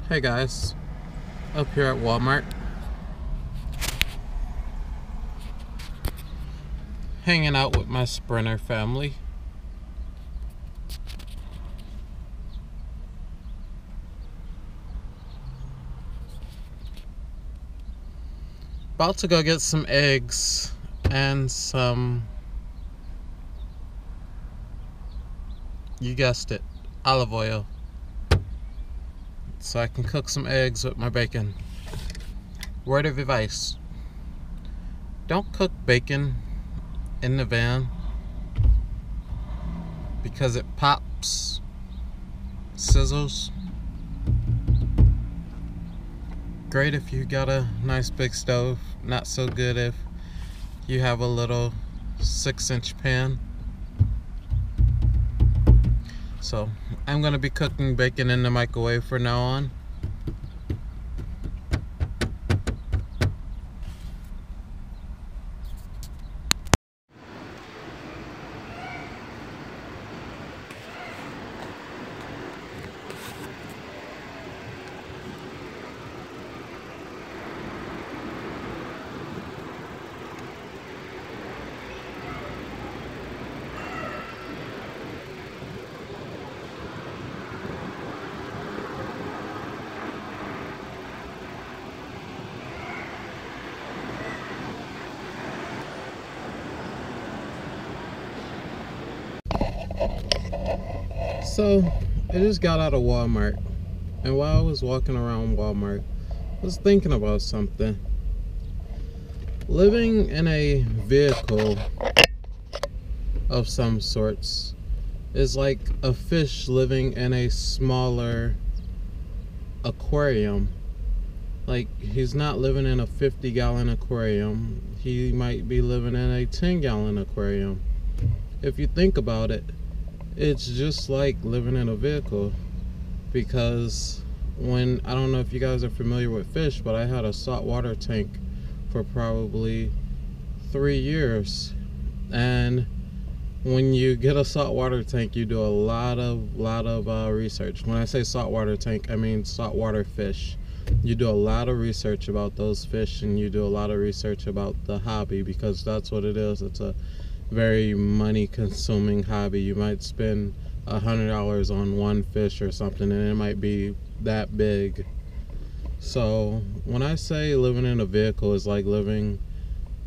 Hey guys, up here at Walmart, hanging out with my Sprinter family. About to go get some eggs and some, you guessed it, olive oil, so I can cook some eggs with my bacon. Word of advice: don't cook bacon in the van because it pops, sizzles. Great if you got a nice big stove, not so good if you have a little 6-inch pan. So I'm gonna be cooking bacon in the microwave from now on. So I just got out of Walmart, and while I was walking around Walmart, I was thinking about something. Living in a vehicle of some sorts is like a fish living in a smaller aquarium. Like, he's not living in a 50-gallon aquarium. He might be living in a 10-gallon aquarium. If you think about it, it's just like living in a vehicle, because when, I don't know if you guys are familiar with fish, but I had a saltwater tank for probably 3 years. And when you get a saltwater tank, you do a lot of research. When I say saltwater tank, I mean saltwater fish. You do a lot of research about those fish, and you do a lot of research about the hobby, because that's what it is. It's a very money consuming hobby. You might spend $100 on one fish or something, and it might be that big. So when I say living in a vehicle is like living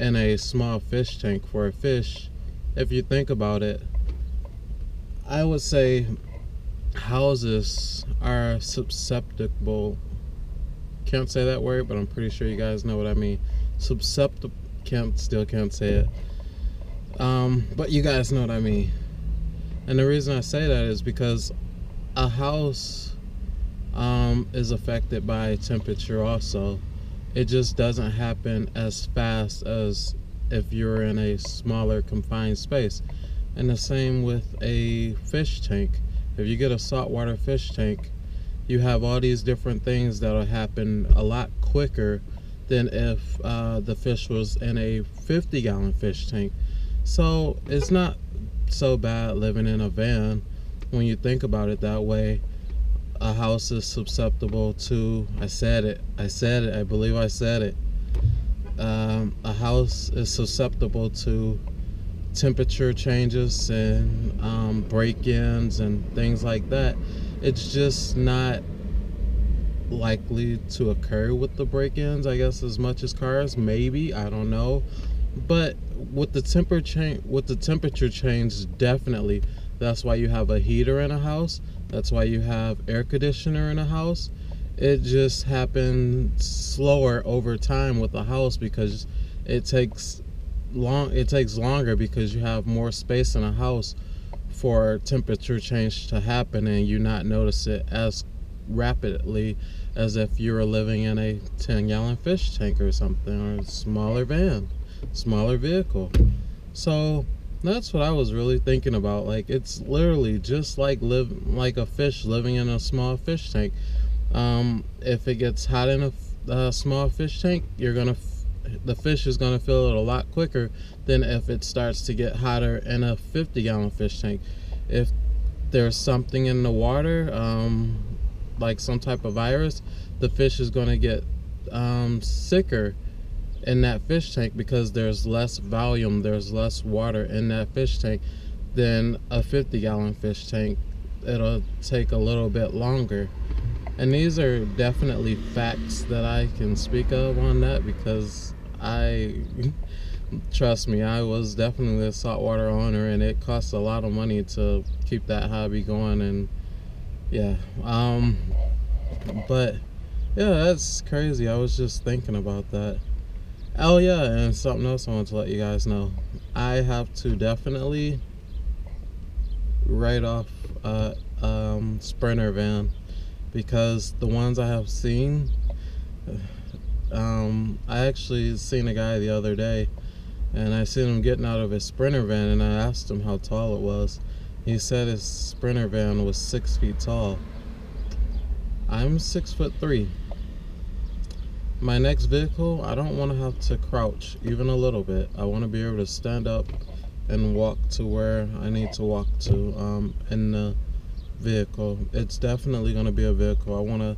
in a small fish tank for a fish, if you think about it, I would say houses are susceptible, can't say that word, but I'm pretty sure you guys know what I mean. Susceptible, still can't say it. But you guys know what I mean. And the reason I say that is because a house is affected by temperature also. It just doesn't happen as fast as if you're in a smaller confined space. And the same with a fish tank. If you get a saltwater fish tank, you have all these different things that'll happen a lot quicker than if the fish was in a 50-gallon fish tank. So it's not so bad living in a van when you think about it that way. A house is susceptible to, I believe I said it. A house is susceptible to temperature changes and break-ins and things like that. It's just not likely to occur with the break-ins, I guess, as much as cars. Maybe, I don't know. But with the temperature change, definitely. That's why you have a heater in a house. That's why you have air conditioner in a house. It just happens slower over time with a house, because it takes longer because you have more space in a house for temperature change to happen, and you not notice it as rapidly as if you were living in a 10-gallon fish tank or something, or a smaller van, smaller vehicle. So that's what I was really thinking about. Like, it's literally just like a fish living in a small fish tank. If it gets hot in a small fish tank, the fish is gonna feel it a lot quicker than if it starts to get hotter in a 50-gallon fish tank. If there's something in the water, like some type of virus, the fish is going to get sicker in that fish tank because there's less volume, there's less water in that fish tank than a 50-gallon fish tank. It'll take a little bit longer. And these are definitely facts that I can speak of on that, because trust me, I was definitely a saltwater owner, and it costs a lot of money to keep that hobby going. And yeah, but yeah, that's crazy. I was just thinking about that. Oh yeah, and something else I want to let you guys know. I have to definitely write off a Sprinter van, because the ones I have seen, I actually seen a guy the other day, and I seen him getting out of his Sprinter van, and I asked him how tall it was. He said his Sprinter van was 6 feet tall. I'm 6'3". My next vehicle, I don't want to have to crouch even a little bit. I want to be able to stand up and walk to where I need to walk to in the vehicle. It's definitely going to be a vehicle. I want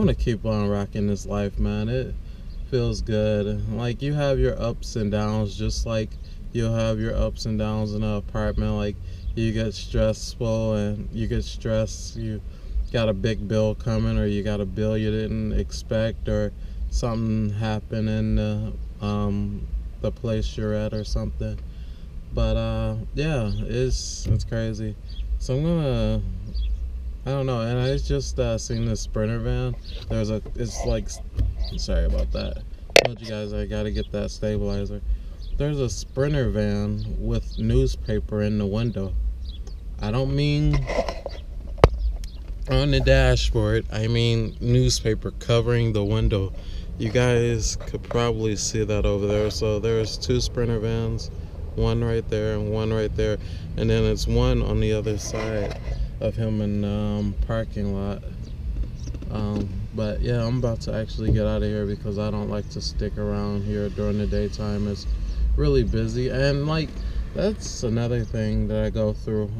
to keep on rocking this life, man. It feels good. Like, you have your ups and downs, just like you'll have your ups and downs in an apartment. Like, you get stressful and you get stressed. You got a big bill coming, or you got a bill you didn't expect, or something happened in the place you're at or something. But yeah, it's crazy. So I'm gonna, I don't know. And I just seen this Sprinter van. It's like, sorry about that. I told you guys I gotta get that stabilizer. There's a Sprinter van with newspaper in the window. I don't mean on the dashboard, I mean newspaper covering the window. You guys could probably see that over there. So there's 2 Sprinter vans, one right there and one right there, and then it's one on the other side of him in the parking lot. But yeah, I'm about to actually get out of here, because I don't like to stick around here during the daytime. It's really busy, and like, that's another thing that I go through.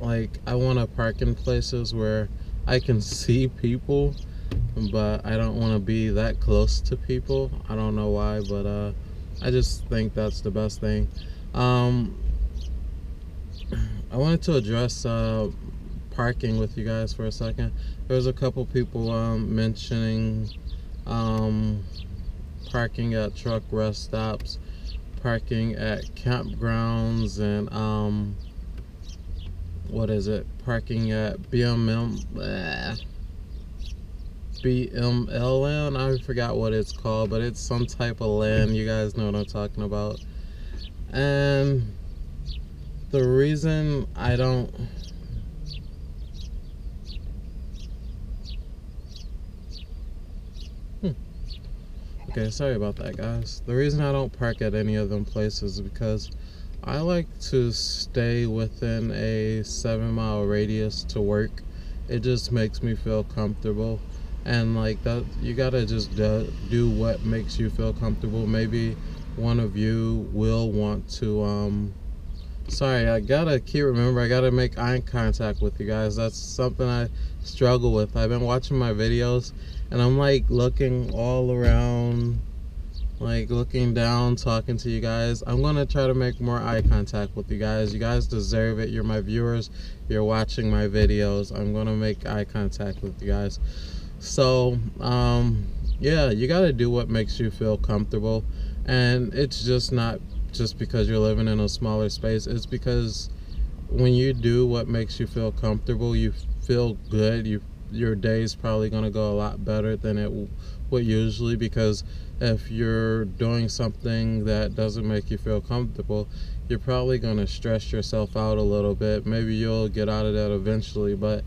Like, I want to park in places where I can see people, but I don't want to be that close to people. I don't know why, but I just think that's the best thing. I wanted to address parking with you guys for a second. There was a couple people mentioning parking at truck rest stops, parking at campgrounds, and what is it? Parking at BMLN. I forgot what it's called, but it's some type of land. You guys know what I'm talking about. And the reason I don't okay, sorry about that, guys. The reason I don't park at any of them places is because I like to stay within a 7-mile radius to work. It just makes me feel comfortable. And like that, you gotta just do what makes you feel comfortable. Maybe one of you will want to sorry, I gotta make eye contact with you guys. That's something I struggle with. I've been watching my videos, and I'm like looking all around, like looking down, talking to you guys. I'm gonna try to make more eye contact with you guys. You guys deserve it. You're my viewers. You're watching my videos. I'm gonna make eye contact with you guys. So yeah, you gotta do what makes you feel comfortable. And it's just not just because you're living in a smaller space. It's because when you do what makes you feel comfortable, you feel good. Your day's probably gonna go a lot better than it would usually, because if you're doing something that doesn't make you feel comfortable, you're probably gonna stress yourself out a little bit. Maybe you'll get out of that eventually, but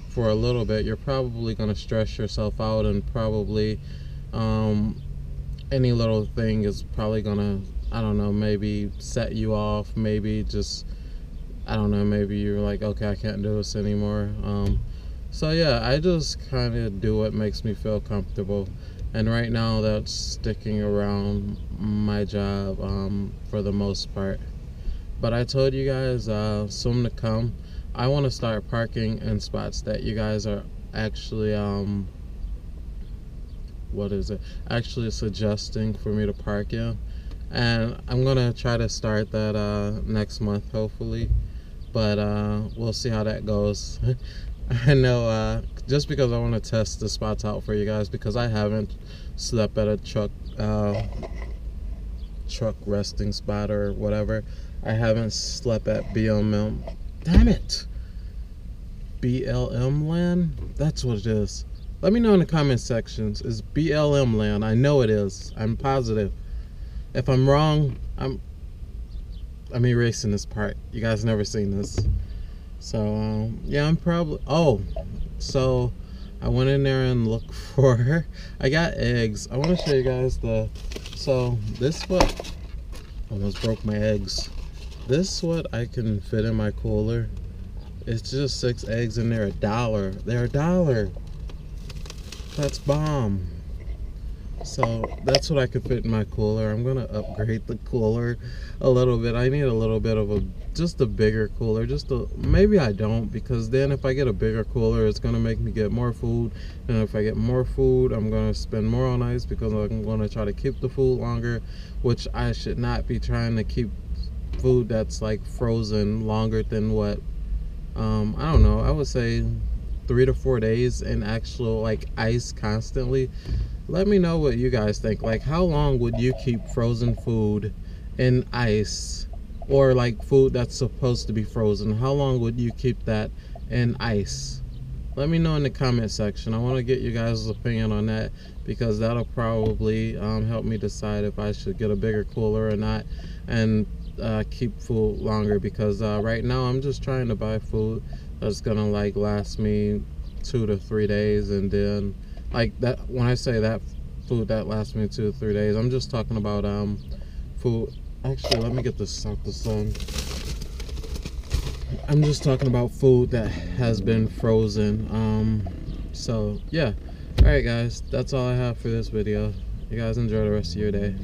for a little bit, you're probably gonna stress yourself out, and probably any little thing is probably gonna, I don't know, maybe set you off. Maybe just, I don't know, maybe you're like, okay, I can't do this anymore. So yeah, I just kind of do what makes me feel comfortable, and right now that's sticking around my job for the most part. But I told you guys soon to come, I want to start parking in spots that you guys are actually what is it actually suggesting for me to park in, and I'm gonna try to start that next month hopefully, but we'll see how that goes. I know just because I want to test the spots out for you guys, because I haven't slept at a truck resting spot or whatever. I haven't slept at BLM. Damn it, BLM land. That's what it is. Let me know in the comment sections. Is BLM land? I know it is. I'm positive. If I'm wrong, I'm erasing this part. You guys never seen this. So yeah, I'm probably. Oh, so I went in there and looked for. I got eggs. I want to show you guys the. So this what almost broke my eggs. This what I can fit in my cooler. It's just 6 eggs and they're $1. They're $1. That's bomb. So that's what I could fit in my cooler. I'm gonna upgrade the cooler a little bit. I need a little bit of just a bigger cooler. Maybe I don't, because then if I get a bigger cooler, it's gonna make me get more food. And if I get more food, I'm gonna spend more on ice, because I'm gonna try to keep the food longer, which I should not be trying to keep food that's like frozen longer than what I don't know, I would say 3 to 4 days in actual like ice constantly. Let me know what you guys think. Like, how long would you keep frozen food in ice, or like food that's supposed to be frozen? How long would you keep that in ice? Let me know in the comment section. I want to get you guys' opinion on that, because that'll probably help me decide if I should get a bigger cooler or not, and keep food longer, because right now I'm just trying to buy food that's gonna like last me 2 to 3 days, and then like that, when I say that food that lasts me 2 to 3 days, I'm just talking about food. Actually, let me get this out the sun. I'm just talking about food that has been frozen. So yeah, all right guys, that's all I have for this video. You guys enjoy the rest of your day.